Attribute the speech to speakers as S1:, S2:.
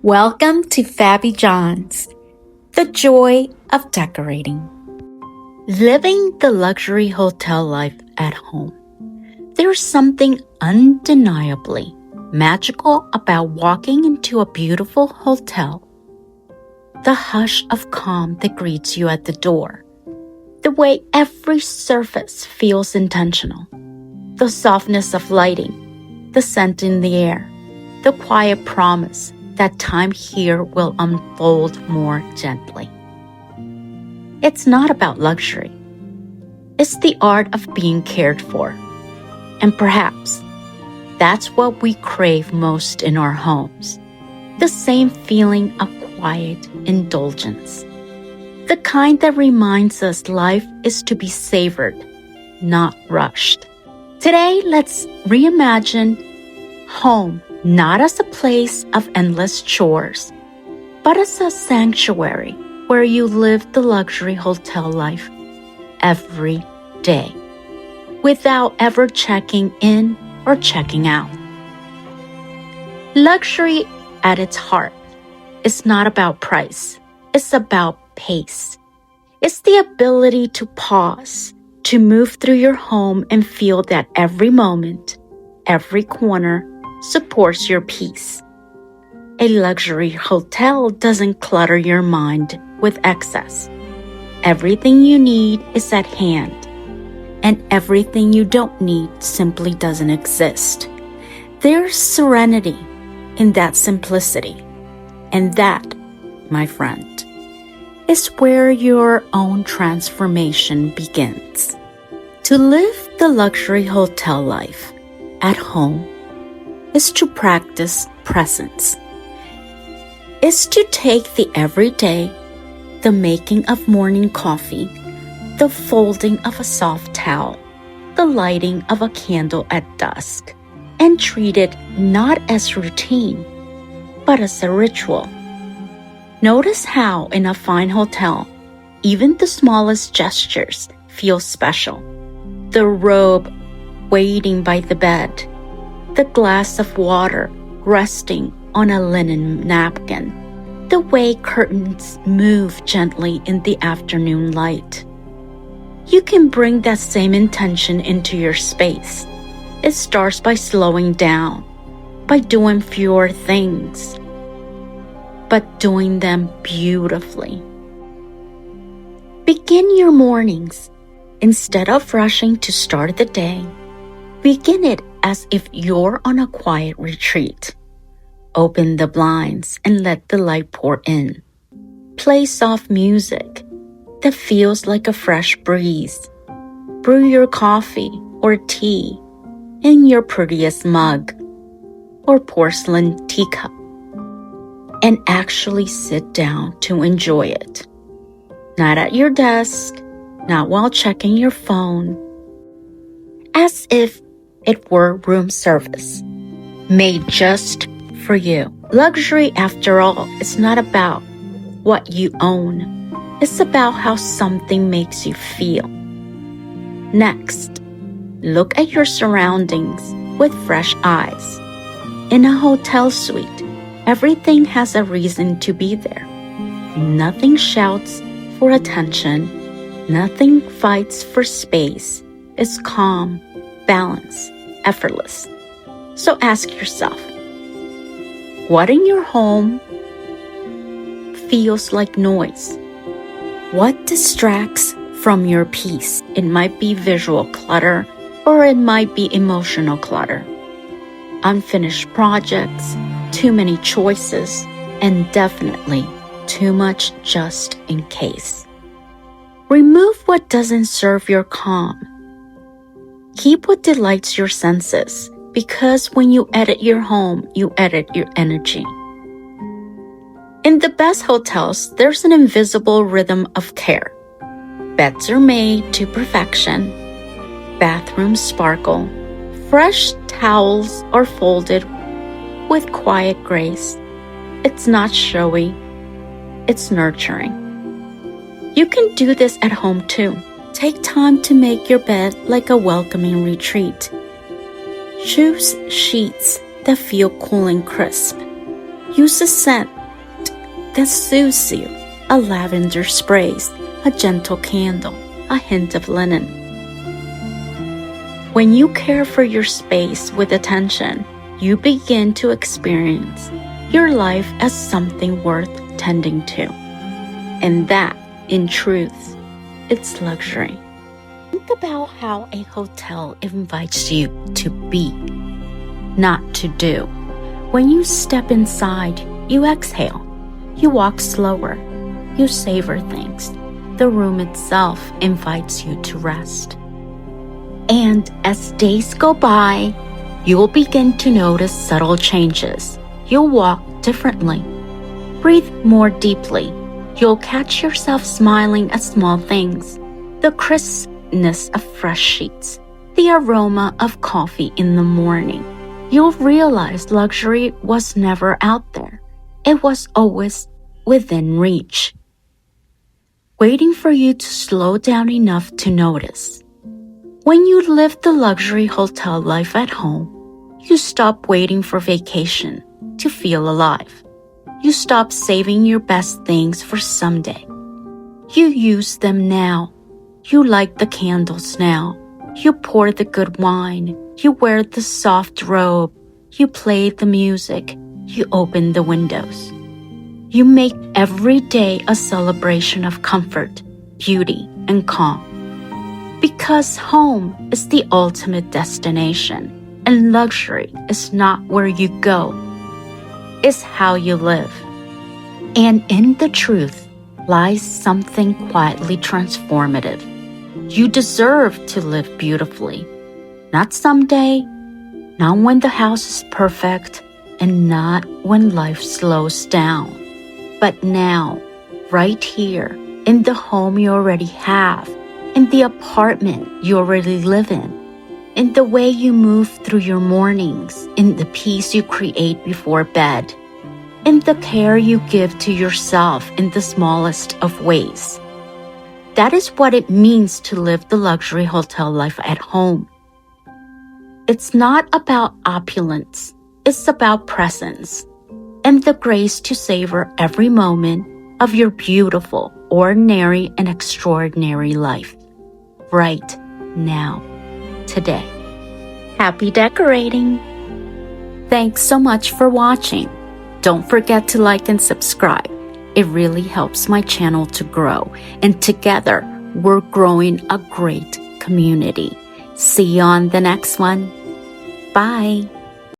S1: Welcome to Fabby John's, the joy of decorating. Living the luxury hotel life at home. There's something undeniably magical about walking into a beautiful hotel. The hush of calm that greets you at the door. The way every surface feels intentional. The softness of lighting, the scent in the air, the quiet promise that time here will unfold more gently. It's not about luxury. It's the art of being cared for. And perhaps that's what we crave most in our homes. The same feeling of quiet indulgence. The kind that reminds us life is to be savored, not rushed. Today, let's reimagine home not as a place of endless chores, but as a sanctuary where you live the luxury hotel life every day, without ever checking in or checking out. Luxury at its heart is not about price, it's about pace. It's the ability to pause, to move through your home and feel that every moment, every corner, supports your peace. A luxury hotel doesn't clutter your mind with excess. Everything you need is at hand, and everything you don't need simply doesn't exist. There's serenity in that simplicity, and that, my friend, is where your own transformation begins. To live the luxury hotel life at home is to practice presence. Is to take the everyday, the making of morning coffee, the folding of a soft towel, the lighting of a candle at dusk, and treat it not as routine, but as a ritual. Notice how in a fine hotel, even the smallest gestures feel special. The robe waiting by the bed, the glass of water resting on a linen napkin, the way curtains move gently in the afternoon light. You can bring that same intention into your space. It starts by slowing down, by doing fewer things, but doing them beautifully. Begin your mornings. Instead of rushing to start the day, begin it as if you're on a quiet retreat. Open the blinds and let the light pour in. Play soft music that feels like a fresh breeze. Brew your coffee or tea in your prettiest mug or porcelain teacup and actually sit down to enjoy it. Not at your desk, not while checking your phone, as if it were room service, made just for you. Luxury, after all, is not about what you own. It's about how something makes you feel. Next, look at your surroundings with fresh eyes. In a hotel suite, everything has a reason to be there. Nothing shouts for attention. Nothing fights for space. It's calm, balanced, effortless. So ask yourself, what in your home feels like noise? What distracts from your peace? It might be visual clutter, or it might be emotional clutter. Unfinished projects, too many choices, and definitely too much just in case. Remove what doesn't serve your calm. Keep what delights your senses, because when you edit your home, you edit your energy. In the best hotels, there's an invisible rhythm of care. Beds are made to perfection. Bathrooms sparkle. Fresh towels are folded with quiet grace. It's not showy. It's nurturing. You can do this at home too. Take time to make your bed like a welcoming retreat. Choose sheets that feel cool and crisp. Use a scent that soothes you, a lavender spray, a gentle candle, a hint of linen. When you care for your space with attention, you begin to experience your life as something worth tending to. And that, in truth, it's luxury. Think about how a hotel invites you to be, not to do. When you step inside, you exhale. You walk slower. You savor things. The room itself invites you to rest. And as days go by, you will begin to notice subtle changes. You'll walk differently. Breathe more deeply. You'll catch yourself smiling at small things. The crispness of fresh sheets. The aroma of coffee in the morning. You'll realize luxury was never out there. It was always within reach, waiting for you to slow down enough to notice. When you live the luxury hotel life at home, you stop waiting for vacation to feel alive. You stop saving your best things for someday. You use them now. You light the candles now. You pour the good wine. You wear the soft robe. You play the music. You open the windows. You make every day a celebration of comfort, beauty, and calm. Because home is the ultimate destination, and luxury is not where you go, it's how you live. And in the truth lies something quietly transformative. You deserve to live beautifully, not someday, not when the house is perfect, and not when life slows down, but now, right here, in the home you already have, in the apartment you already live in the way you move through your mornings, in the peace you create before bed, in the care you give to yourself in the smallest of ways. That is what it means to live the luxury hotel life at home. It's not about opulence, it's about presence and the grace to savor every moment of your beautiful, ordinary, and extraordinary life. Right now, today. Happy decorating! Thanks so much for watching. Don't forget to like and subscribe. It really helps my channel to grow, and together we're growing a great community. See you on the next one. Bye!